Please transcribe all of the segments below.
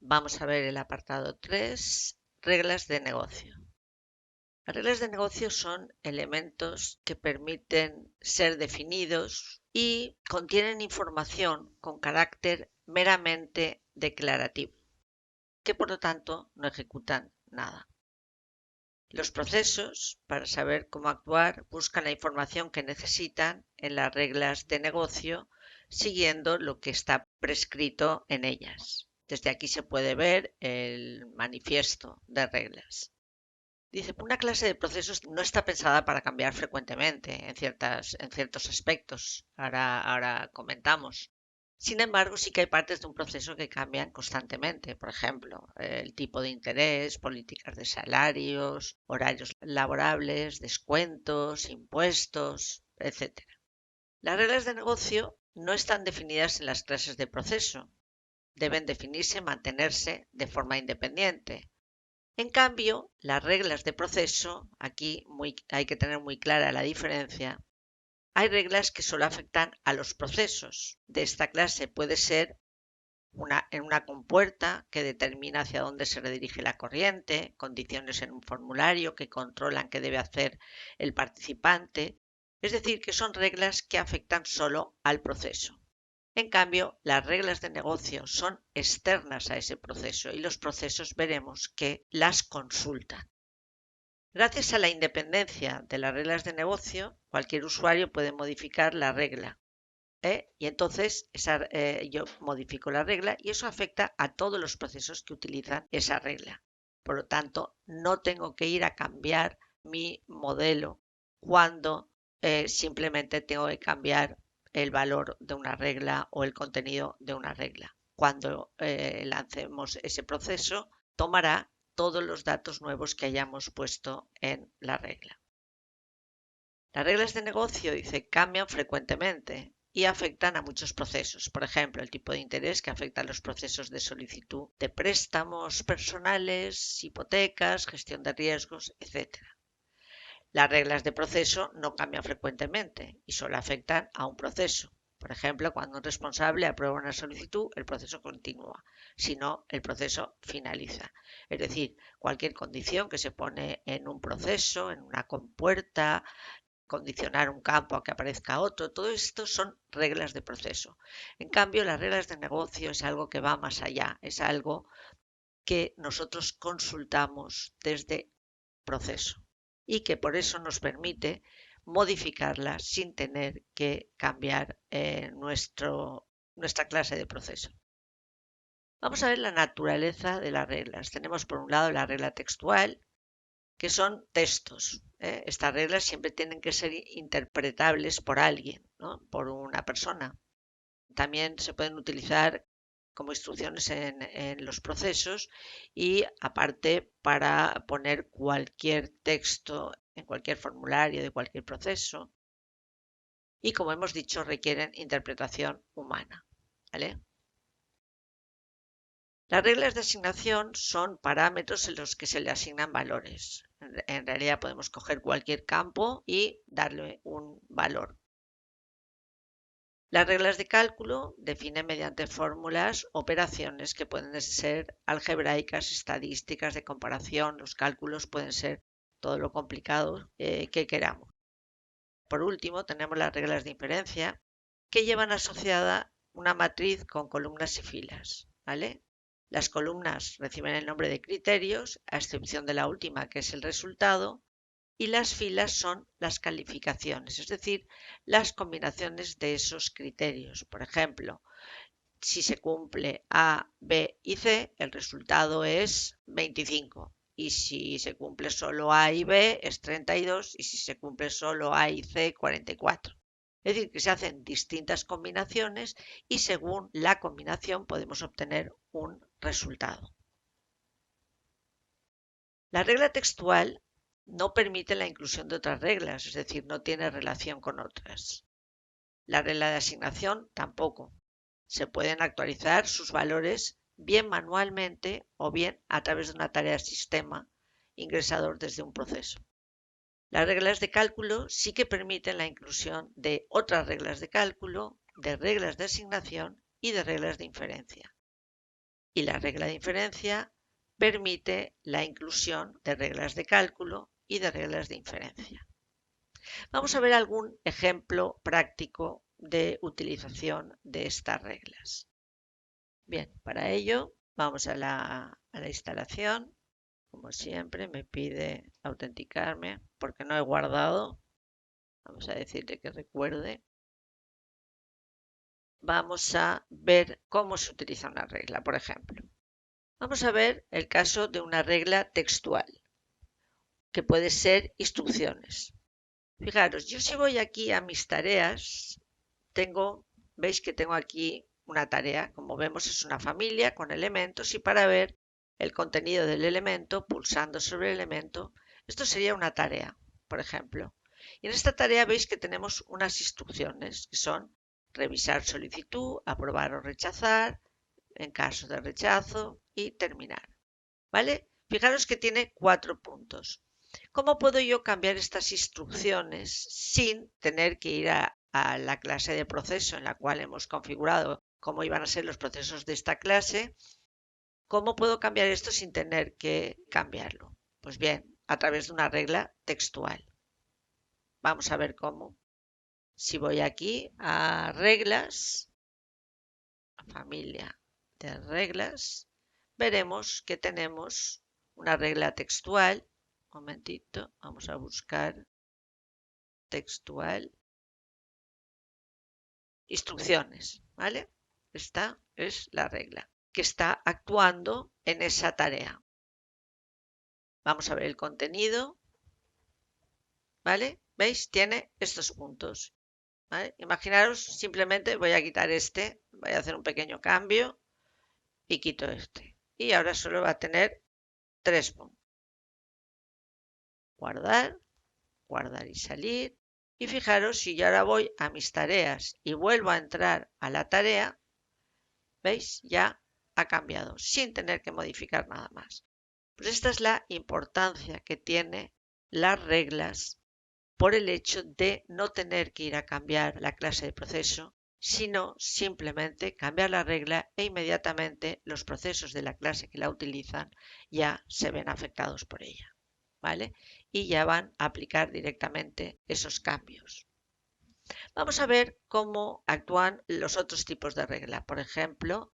Vamos a ver el apartado 3, reglas de negocio. Las reglas de negocio son elementos que permiten ser definidos y contienen información con carácter meramente declarativo, que por lo tanto no ejecutan nada. Los procesos, para saber cómo actuar, buscan la información que necesitan en las reglas de negocio, siguiendo lo que está prescrito en ellas. Desde aquí se puede ver el manifiesto de reglas. Dice, una clase de procesos no está pensada para cambiar frecuentemente en ciertos aspectos. Ahora comentamos. Sin embargo, sí que hay partes de un proceso que cambian constantemente. Por ejemplo, el tipo de interés, políticas de salarios, horarios laborables, descuentos, impuestos, etc. Las reglas de negocio no están definidas en las clases de proceso. Deben definirse y mantenerse de forma independiente. En cambio, las reglas de proceso, aquí hay que tener muy clara la diferencia. Hay reglas que solo afectan a los procesos. De esta clase puede ser en una compuerta que determina hacia dónde se redirige la corriente, condiciones en un formulario que controlan qué debe hacer el participante. Es decir, que son reglas que afectan solo al proceso. En cambio, las reglas de negocio son externas a ese proceso y los procesos veremos que las consultan. Gracias a la independencia de las reglas de negocio, cualquier usuario puede modificar la regla. Y entonces yo modifico la regla y eso afecta a todos los procesos que utilizan esa regla. Por lo tanto, no tengo que ir a cambiar mi modelo cuando simplemente tengo que cambiar el valor de una regla o el contenido de una regla. Cuando lancemos ese proceso, tomará todos los datos nuevos que hayamos puesto en la regla. Las reglas de negocio, dice, cambian frecuentemente y afectan a muchos procesos. Por ejemplo, el tipo de interés que afecta a los procesos de solicitud de préstamos personales, hipotecas, gestión de riesgos, etc. Las reglas de proceso no cambian frecuentemente y solo afectan a un proceso. Por ejemplo, cuando un responsable aprueba una solicitud, el proceso continúa. Si no, el proceso finaliza. Es decir, cualquier condición que se pone en un proceso, en una compuerta, condicionar un campo a que aparezca otro, todo esto son reglas de proceso. En cambio, las reglas de negocio es algo que va más allá, es algo que nosotros consultamos desde proceso y que por eso nos permite modificarla sin tener que cambiar nuestra clase de proceso. Vamos a ver la naturaleza de las reglas. Tenemos por un lado la regla textual, que son textos. Estas reglas siempre tienen que ser interpretables por alguien, ¿no? Por una persona. También se pueden utilizar como instrucciones en los procesos y aparte para poner cualquier texto en cualquier formulario de cualquier proceso. Y como hemos dicho, requieren interpretación humana, ¿vale? Las reglas de asignación son parámetros en los que se le asignan valores. En realidad podemos coger cualquier campo y darle un valor. Las reglas de cálculo definen mediante fórmulas operaciones que pueden ser algebraicas, estadísticas, de comparación. Los cálculos pueden ser todo lo complicado que queramos. Por último, tenemos las reglas de inferencia que llevan asociada una matriz con columnas y filas, ¿vale? Las columnas reciben el nombre de criterios, a excepción de la última, que es el resultado, y las filas son las calificaciones, es decir, las combinaciones de esos criterios. Por ejemplo, si se cumple A, B y C, el resultado es 25. Y si se cumple solo A y B, es 32. Y si se cumple solo A y C, 44. Es decir, que se hacen distintas combinaciones y según la combinación podemos obtener un resultado. La regla textual no permite la inclusión de otras reglas, es decir, no tiene relación con otras. La regla de asignación tampoco. Se pueden actualizar sus valores bien manualmente o bien a través de una tarea de sistema ingresador desde un proceso. Las reglas de cálculo sí que permiten la inclusión de otras reglas de cálculo, de reglas de asignación y de reglas de inferencia. Y la regla de inferencia permite la inclusión de reglas de cálculo y de reglas de inferencia. Vamos a ver algún ejemplo práctico de utilización de estas reglas. Bien, para ello vamos a la instalación. Como siempre me pide autenticarme porque no he guardado. Vamos a decirle que recuerde. Vamos a ver cómo se utiliza una regla, por ejemplo. Vamos a ver el caso de una regla textual, que puede ser instrucciones. Fijaros, yo si voy aquí a mis tareas, veis que tengo aquí una tarea, como vemos es una familia con elementos y para ver el contenido del elemento, pulsando sobre el elemento, esto sería una tarea, por ejemplo. Y en esta tarea veis que tenemos unas instrucciones que son revisar solicitud, aprobar o rechazar, en caso de rechazo y terminar. ¿Vale? Fijaros que tiene 4 puntos. ¿Cómo puedo yo cambiar estas instrucciones sin tener que ir a la clase de proceso en la cual hemos configurado cómo iban a ser los procesos de esta clase? ¿Cómo puedo cambiar esto sin tener que cambiarlo? Pues bien, a través de una regla textual. Vamos a ver cómo. Si voy aquí a reglas, a familia de reglas, veremos que tenemos una regla textual. Un momentito, vamos a buscar textual. Instrucciones, ¿vale? Esta es la regla que está actuando en esa tarea. Vamos a ver el contenido, ¿vale? ¿Veis? Tiene estos puntos, ¿vale? Imaginaros, simplemente voy a quitar este, voy a hacer un pequeño cambio y quito este. Y ahora solo va a tener 3 puntos. Guardar, guardar y salir. Y fijaros, si yo ahora voy a mis tareas y vuelvo a entrar a la tarea, ¿veis? Ya ha cambiado sin tener que modificar nada más. Pues esta es la importancia que tiene las reglas por el hecho de no tener que ir a cambiar la clase de proceso, sino simplemente cambiar la regla e inmediatamente los procesos de la clase que la utilizan ya se ven afectados por ella, ¿vale? Y ya van a aplicar directamente esos cambios. Vamos a ver cómo actúan los otros tipos de regla. Por ejemplo,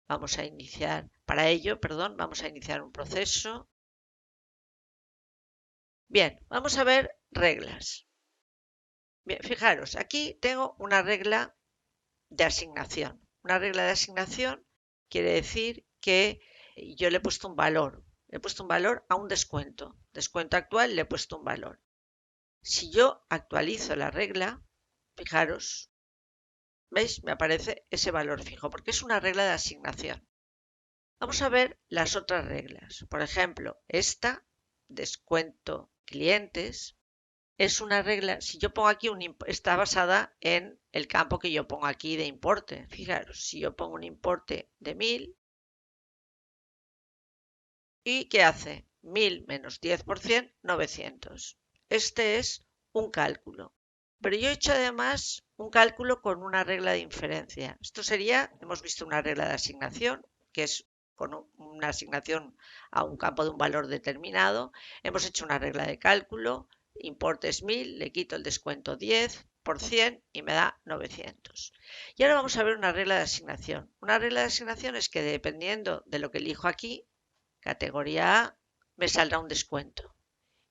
vamos a iniciar un proceso. Bien, vamos a ver reglas. Bien, fijaros, aquí tengo una regla de asignación. Una regla de asignación quiere decir que yo le he puesto un valor. Le he puesto un valor a un descuento. Descuento actual le he puesto un valor. Si yo actualizo la regla, fijaros, ¿veis? Me aparece ese valor fijo porque es una regla de asignación. Vamos a ver las otras reglas. Por ejemplo, esta, descuento clientes, es una regla, si yo pongo aquí está basada en el campo que yo pongo aquí de importe. Fijaros, si yo pongo un importe de 1000, ¿y qué hace? 1000 menos 10%, 900. Este es un cálculo. Pero yo he hecho además un cálculo con una regla de inferencia. Esto sería, hemos visto una regla de asignación, que es con una asignación a un campo de un valor determinado. Hemos hecho una regla de cálculo, importe es 1000, le quito el descuento 10% y me da 900. Y ahora vamos a ver una regla de asignación. Una regla de asignación es que dependiendo de lo que elijo aquí, categoría A, me saldrá un descuento.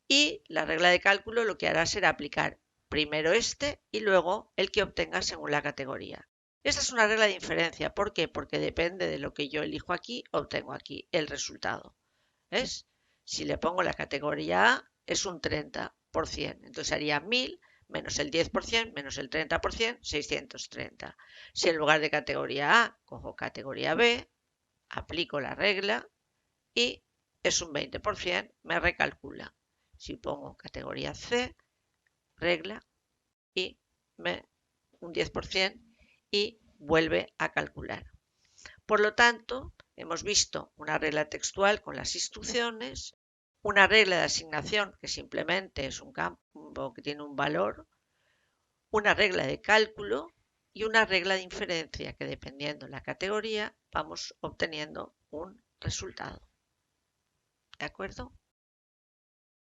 Y la regla de cálculo lo que hará será aplicar primero este y luego el que obtenga según la categoría. Esta es una regla de inferencia. ¿Por qué? Porque depende de lo que yo elijo aquí, obtengo aquí el resultado. ¿Ves? Si le pongo la categoría A, es un 30%. Entonces haría 1000 menos el 10% menos el 30%, 630. Si en lugar de categoría A, cojo categoría B, aplico la regla y es un 20%, me recalcula. Si pongo categoría C, regla y un 10% y vuelve a calcular. Por lo tanto, hemos visto una regla textual con las instrucciones, una regla de asignación que simplemente es un campo que tiene un valor, una regla de cálculo y una regla de inferencia que dependiendo de la categoría vamos obteniendo un resultado. ¿De acuerdo?